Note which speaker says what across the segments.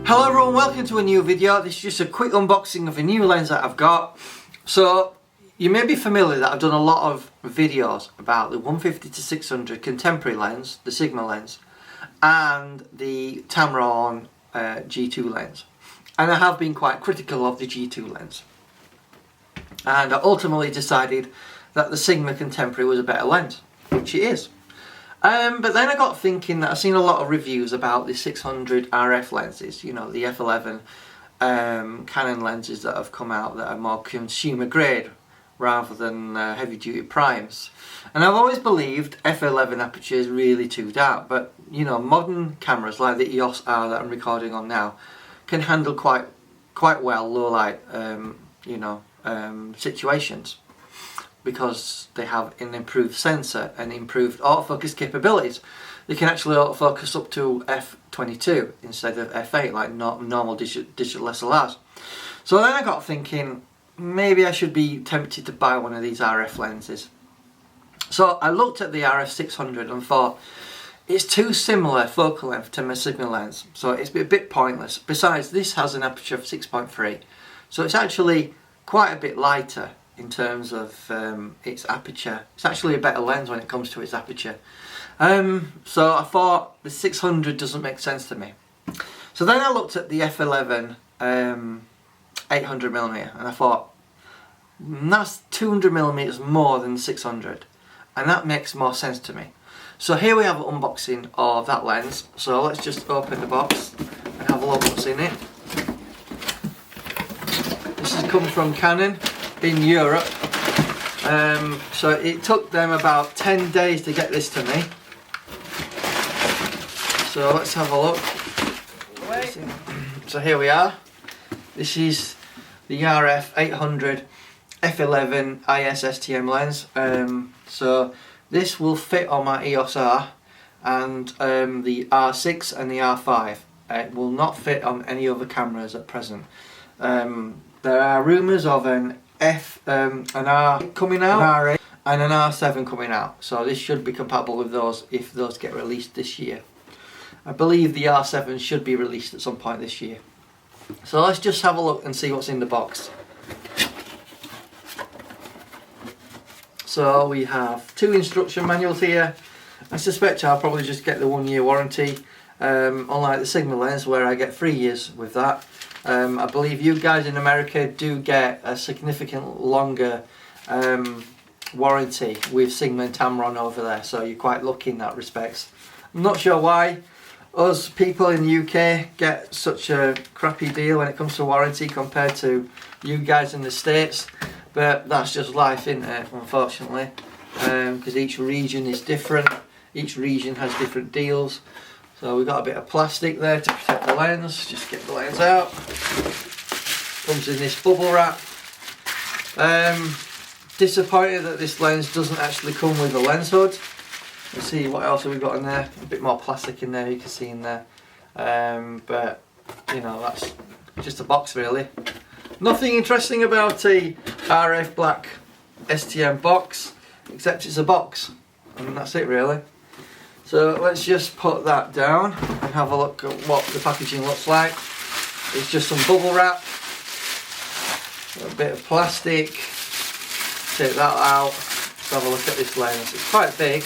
Speaker 1: Hello everyone, welcome to a new video. This is just a quick unboxing of a new lens that I've got. So you may be familiar that I've done a lot of videos about the 150-600 contemporary lens, the Sigma lens, and the Tamron G2 lens. And I have been quite critical of the G2 lens. And I ultimately decided that the Sigma contemporary was a better lens, which it is. But then I got thinking that I've seen a lot of reviews about the 600 RF lenses, you know, the F11 Canon lenses that have come out that are more consumer grade rather than heavy duty primes. And I've always believed F11 aperture is really too dark, but you know, modern cameras like the EOS R that I'm recording on now can handle quite well low light situations, because they have an improved sensor and improved autofocus capabilities. They can actually autofocus up to f22 instead of f8 like normal digital SLRs. So then I got thinking maybe I should be tempted to buy one of these RF lenses. So I looked at the RF600 and thought it's too similar focal length to my Sigma lens, so it's a bit pointless. Besides, this has an aperture of 6.3, so it's actually quite a bit lighter in terms of its aperture. It's actually a better lens when it comes to its aperture. So I thought the 600 doesn't make sense to me. So then I looked at the F11 800mm and I thought that's 200mm more than the 600, and that makes more sense to me. So here we have an unboxing of that lens. So let's just open the box and have a look what's in it. This has come from Canon in Europe, so it took them about 10 days to get this to me. So let's have a look. So here we are. This is the RF600mm F11 IS STM lens. So this will fit on my EOS R and the R6 and the R5. It will not fit on any other cameras at present. There are rumours of an R coming out, an R8 and an R7 coming out, so this should be compatible with those if those get released this year. I believe the R7 should be released at some point this year. So let's just have a look and see what's in the box. So we have two instruction manuals here. I suspect I'll probably just get the 1 year warranty, unlike the Sigma lens where I get 3 years with that. I believe you guys in America do get a significant longer warranty with Sigma and Tamron over there, so you're quite lucky in that respect. I'm not sure why us people in the UK get such a crappy deal when it comes to warranty compared to you guys in the States, but that's just life, isn't it, unfortunately, because each region is different, each region has different deals. So we've got a bit of plastic there to protect the lens. Just get the lens out. Comes in this bubble wrap. Disappointed that this lens doesn't actually come with a lens hood. Let's see what else have we got in there. A bit more plastic in there, you can see in there. But you know, that's just a box really. Nothing interesting about a RF black STM box, except it's a box, and that's it really. So let's just put that down and have a look at what the packaging looks like. It's just some bubble wrap, a bit of plastic. Take that out. Let's have a look at this lens. It's quite big.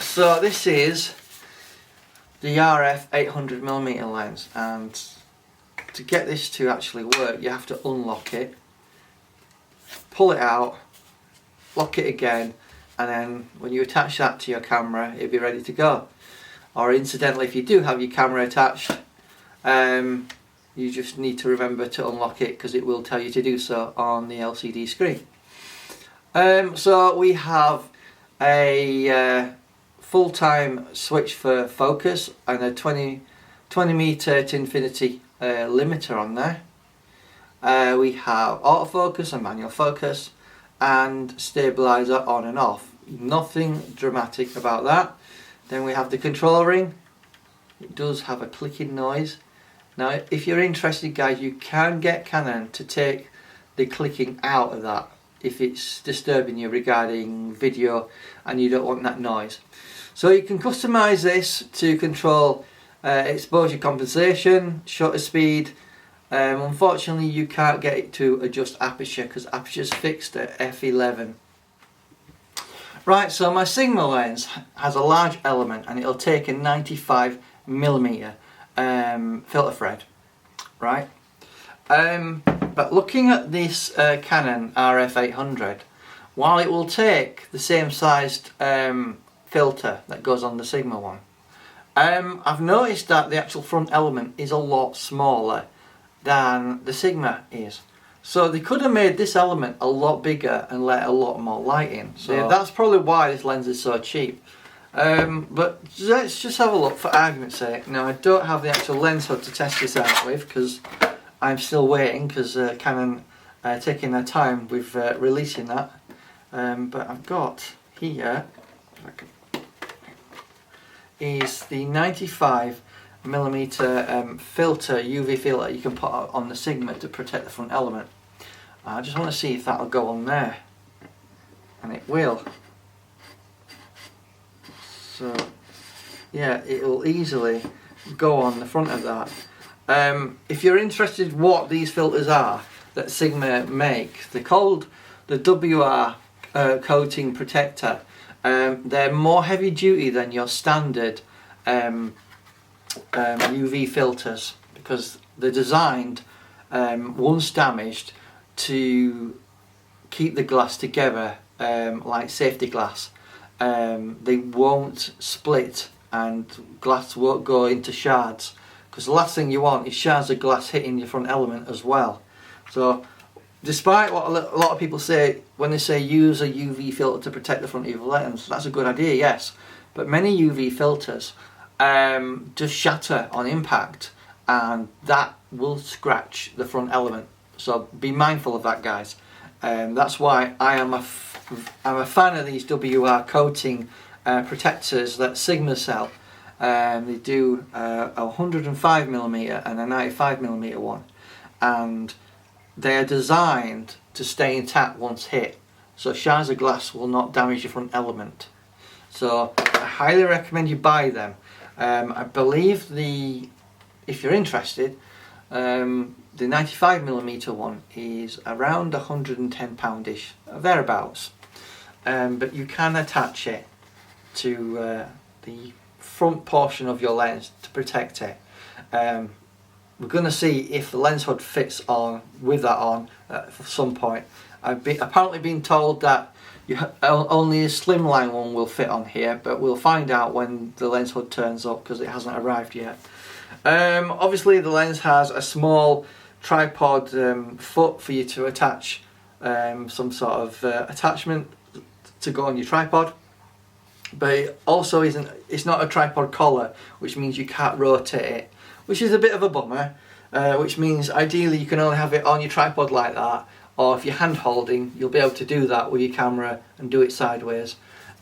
Speaker 1: So this is the RF 800mm lens, and to get this to actually work you have to unlock it, pull it out, lock it again, and then when you attach that to your camera it'll be ready to go. Or incidentally, if you do have your camera attached, you just need to remember to unlock it, because it will tell you to do so on the LCD screen. So we have a full-time switch for focus and a 20 meter to infinity limiter on there. We have autofocus and manual focus and stabilizer on and off. Nothing dramatic about that. Then we have the control ring. It does have a clicking noise. Now if you're interested guys, you can get Canon to take the clicking out of that if it's disturbing you regarding video and you don't want that noise. So you can customize this to control exposure compensation, shutter speed. Unfortunately you can't get it to adjust aperture because aperture's fixed at f11. Right, so my Sigma lens has a large element and it'll take a 95mm filter thread, right? But looking at this Canon RF800, while it will take the same sized filter that goes on the Sigma one, I've noticed that the actual front element is a lot smaller than the Sigma is. So they could have made this element a lot bigger and let a lot more light in. So yeah, that's probably why this lens is so cheap. But let's just have a look for argument's sake. Now I don't have the actual lens hood to test this out with because I'm still waiting because Canon taking their time with releasing that. But I've got here is the 95mm filter, UV filter you can put on the Sigma to protect the front element. I just want to see if that'll go on there, and it will. So yeah, it will easily go on the front of that. If you're interested what these filters are that Sigma make, they're called the WR coating protector. They're more heavy duty than your standard UV filters because they're designed, once damaged, to keep the glass together like safety glass. They won't split and glass won't go into shards, because the last thing you want is shards of glass hitting your front element as well. So despite what a lot of people say when they say use a UV filter to protect the front of your lens, that's a good idea, yes, but many UV filters just shatter on impact and that will scratch the front element. So be mindful of that, guys. That's why I'm a fan of these WR coating protectors that Sigma sell. They do a 105mm and a 95mm one, and they are designed to stay intact once hit, so shards of glass will not damage your front element. So I highly recommend you buy them. I believe if you're interested, the 95mm one is around £110-ish, thereabouts. But you can attach it to the front portion of your lens to protect it. We're going to see if the lens hood fits on with that on at some point. I've apparently been told that only a slimline one will fit on here, but we'll find out when the lens hood turns up because it hasn't arrived yet. Obviously the lens has a small tripod foot for you to attach some sort of attachment to go on your tripod, but it also it's not a tripod collar, which means you can't rotate it, which is a bit of a bummer, which means ideally you can only have it on your tripod like that, or if you're hand holding you'll be able to do that with your camera and do it sideways,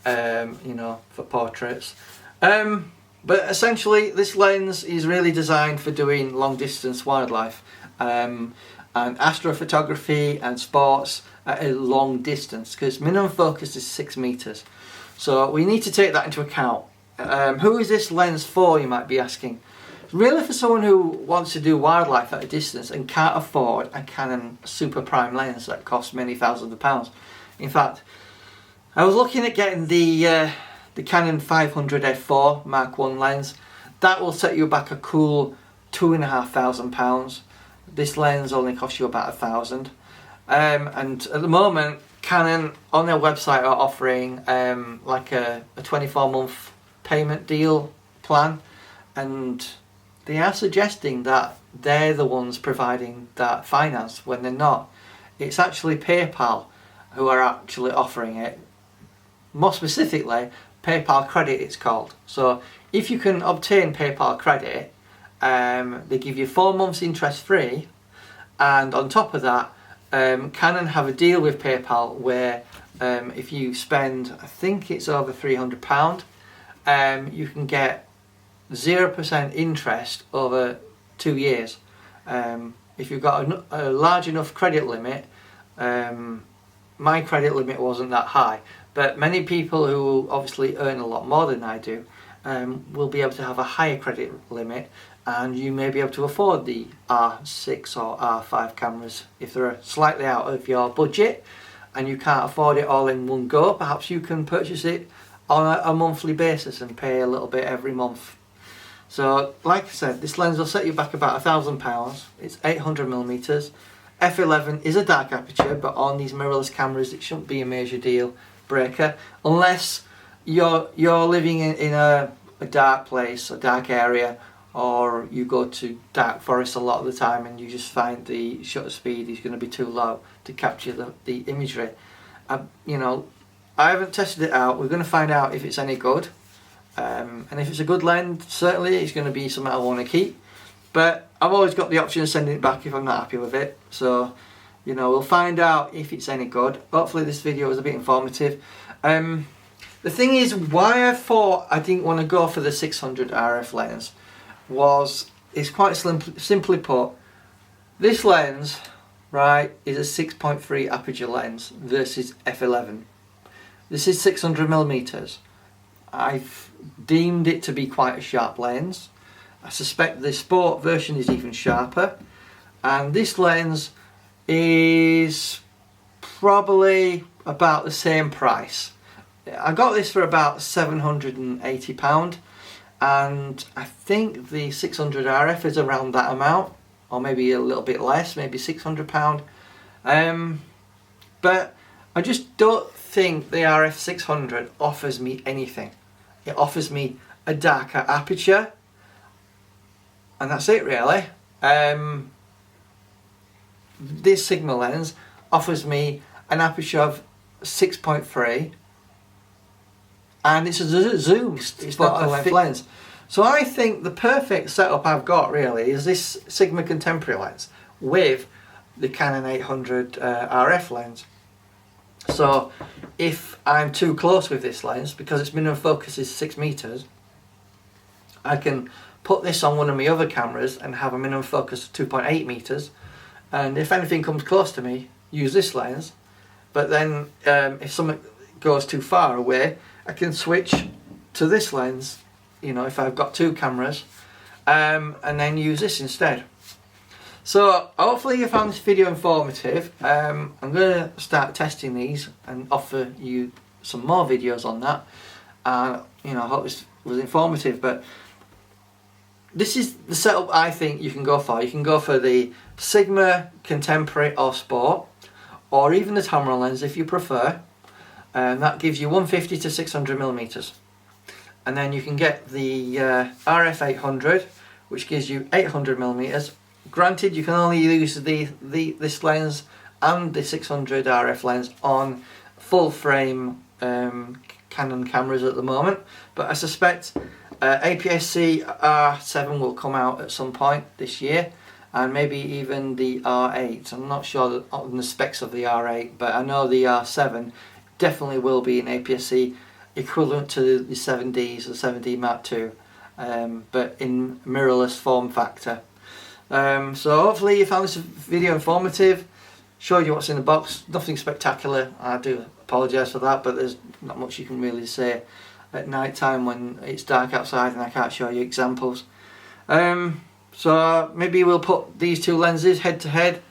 Speaker 1: you know, for portraits. But essentially this lens is really designed for doing long distance wildlife and astrophotography and sports at a long distance, because minimum focus is 6 meters. So we need to take that into account. Who is this lens for, you might be asking? Really for someone who wants to do wildlife at a distance and can't afford a Canon super prime lens that costs many thousands of pounds. In fact, I was looking at getting the Canon 500 f4 Mark 1 lens. That will set you back a cool £2,500. This lens only costs you about £1,000. And at the moment Canon on their website are offering like a 24-month payment deal plan, and they are suggesting that they're the ones providing that finance when they're not. It's actually PayPal who are actually offering it. More specifically, PayPal credit it's called. So if you can obtain PayPal credit, they give you 4 months interest free, and on top of that Canon have a deal with PayPal where if you spend, I think it's over £300, you can get 0% interest over 2 years. If you've got a large enough credit limit, my credit limit wasn't that high, but many people who obviously earn a lot more than I do will be able to have a higher credit limit, and you may be able to afford the R6 or R5 cameras if they're slightly out of your budget and you can't afford it all in one go. Perhaps you can purchase it on a monthly basis and pay a little bit every month. So like I said, this lens will set you back about £1,000. It's 800mm. F11 is a dark aperture, but on these mirrorless cameras it shouldn't be a major deal breaker unless you're living in a dark place, a dark area, or you go to dark forest a lot of the time and you just find the shutter speed is going to be too low to capture the imagery. You know, I haven't tested it out. We're going to find out if it's any good, and if it's a good lens, certainly it's going to be something I want to keep, but I've always got the option of sending it back if I'm not happy with it. So, you know, we'll find out if it's any good. Hopefully this video was a bit informative. The thing is, why I thought I didn't want to go for the 600 RF lens is quite simply put, this lens, right, is a 6.3 aperture lens versus f11. This is 600mm. I've deemed it to be quite a sharp lens. I suspect the sport version is even sharper, and this lens is probably about the same price. I got this for about £780, and I think the 600 RF is around that amount, or maybe a little bit less, maybe £600. But I just don't think the RF600 offers me anything. It offers me a darker aperture, and that's it really. This Sigma lens offers me an aperture of 6.3, and it's a zoom, it's not a length lens. So I think the perfect setup I've got really is this Sigma contemporary lens with the Canon 800 RF lens. So if I'm too close with this lens, because its minimum focus is 6 meters, I can put this on one of my other cameras and have a minimum focus of 2.8 meters, and if anything comes close to me, use this lens. But then if something goes too far away, I can switch to this lens, you know, if I've got two cameras, and then use this instead. So hopefully you found this video informative. I'm going to start testing these and offer you some more videos on that. You know, I hope this was informative, but this is the setup I think you can go for. You can go for the Sigma Contemporary or Sport, or even the Tamron lens if you prefer. That gives you 150 to 600mm. And then you can get the RF600, which gives you 800mm. Granted, you can only use this lens and the 600 RF lens on full frame Canon cameras at the moment, but I suspect APS-C R7 will come out at some point this year, and maybe even the R8. I'm not sure on the specs of the R8, but I know the R7 definitely will be an APS-C equivalent to the 7Ds, the 7D Mark II, but in mirrorless form factor. So hopefully you found this video informative, showed you what's in the box. Nothing spectacular, I do apologise for that, but there's not much you can really say at night time when it's dark outside and I can't show you examples. So maybe we'll put these two lenses head to head.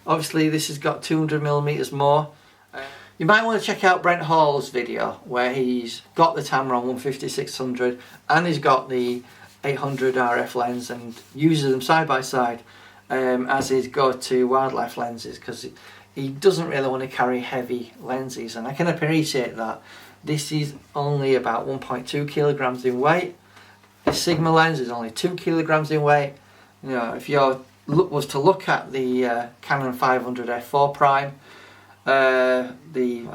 Speaker 1: Obviously this has got 200mm more. You might want to check out Brent Hall's video where he's got the Tamron 150-600 and he's got the 800 RF lens and uses them side by side as his go-to wildlife lenses, because he doesn't really want to carry heavy lenses, and I can appreciate that. This is only about 1.2 kilograms in weight. The Sigma lens is only 2 kilograms in weight. You know, if you was to look at the Canon 500 f4 prime, I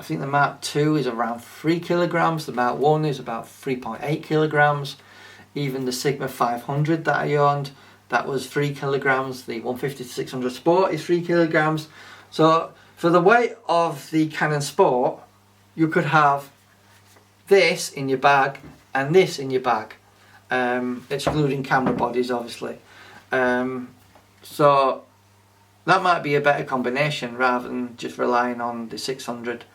Speaker 1: think the Mark II is around 3 kilograms. The Mark I is about 3.8 kilograms. Even the Sigma 500 that I owned, that was 3 kilograms. The 150-600 Sport is 3 kilograms. So for the weight of the Canon Sport, you could have this in your bag and this in your bag, excluding camera bodies obviously. So that might be a better combination rather than just relying on the 600.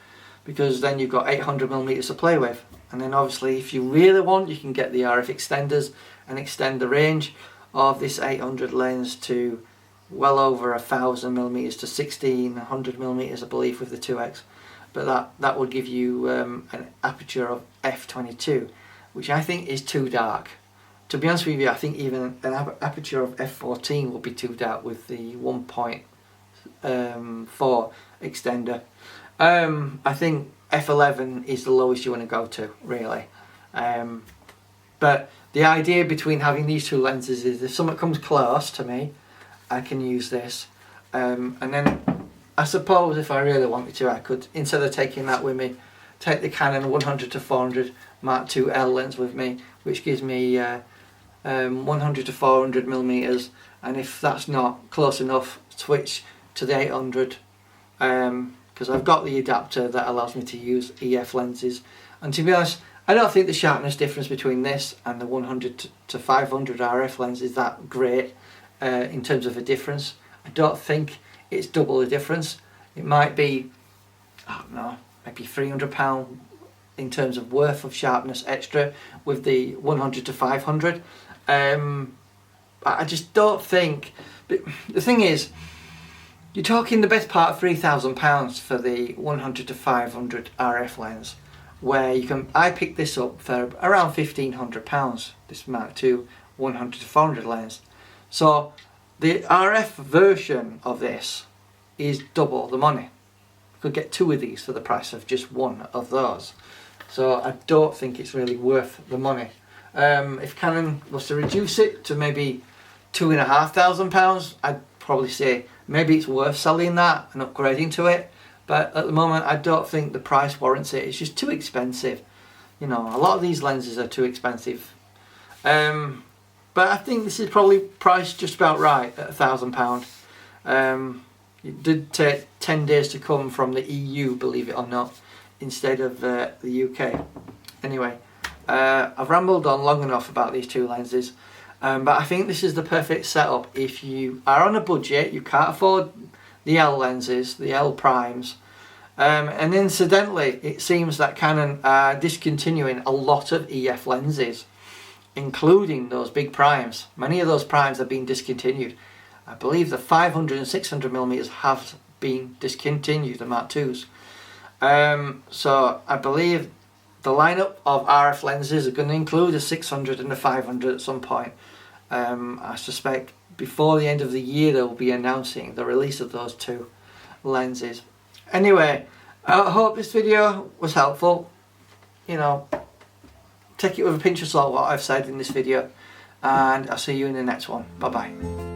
Speaker 1: because then you've got 800mm to play with. And then obviously if you really want, you can get the RF extenders and extend the range of this 800 lens to well over 1000mm to 1600mm, I believe, with the 2x. But that would give you an aperture of f22, which I think is too dark. To be honest with you, I think even an aperture of f14 will be too dark with the 1.4 extender. I think f11 is the lowest you want to go to, really. But the idea between having these two lenses is if something comes close to me, I can use this. And then I suppose if I really wanted to, I could, instead of taking that with me, take the Canon 100-400 Mark II L lens with me, which gives me 100 to 400mm, and if that's not close enough, switch to the 800, because I've got the adapter that allows me to use EF lenses. And to be honest, I don't think the sharpness difference between this and the 100 to 500 RF lens is that great in terms of a difference. I don't think it's double the difference. It might be, I don't know, maybe £300 in terms of worth of sharpness extra with the 100 to 500. I just don't think, but the thing is, you're talking the best part of £3,000 for the 100 to 500 RF lens, where you can, I picked this up for around £1,500, this Mark II 100 to 400 lens. So the RF version of this is double the money. You could get two of these for the price of just one of those. So I don't think it's really worth the money. If Canon was to reduce it to maybe £2,500, I'd probably say maybe it's worth selling that and upgrading to it. But at the moment, I don't think the price warrants it. It's just too expensive. You know, a lot of these lenses are too expensive. But I think this is probably priced just about right at £1,000. It did take 10 days to come from the EU, believe it or not, instead of the UK. Anyway, I've rambled on long enough about these two lenses, but I think this is the perfect setup if you are on a budget, you can't afford the L lenses, the L primes. And incidentally, it seems that Canon are discontinuing a lot of EF lenses, including those big primes. Many of those primes have been discontinued. I believe the 500 and 600mm have been discontinued, the Mark IIs. So I believe the lineup of RF lenses are going to include a 600 and a 500 at some point. I suspect before the end of the year they will be announcing the release of those two lenses. Anyway, I hope this video was helpful. You know, take it with a pinch of salt what I've said in this video, and I'll see you in the next one. Bye bye.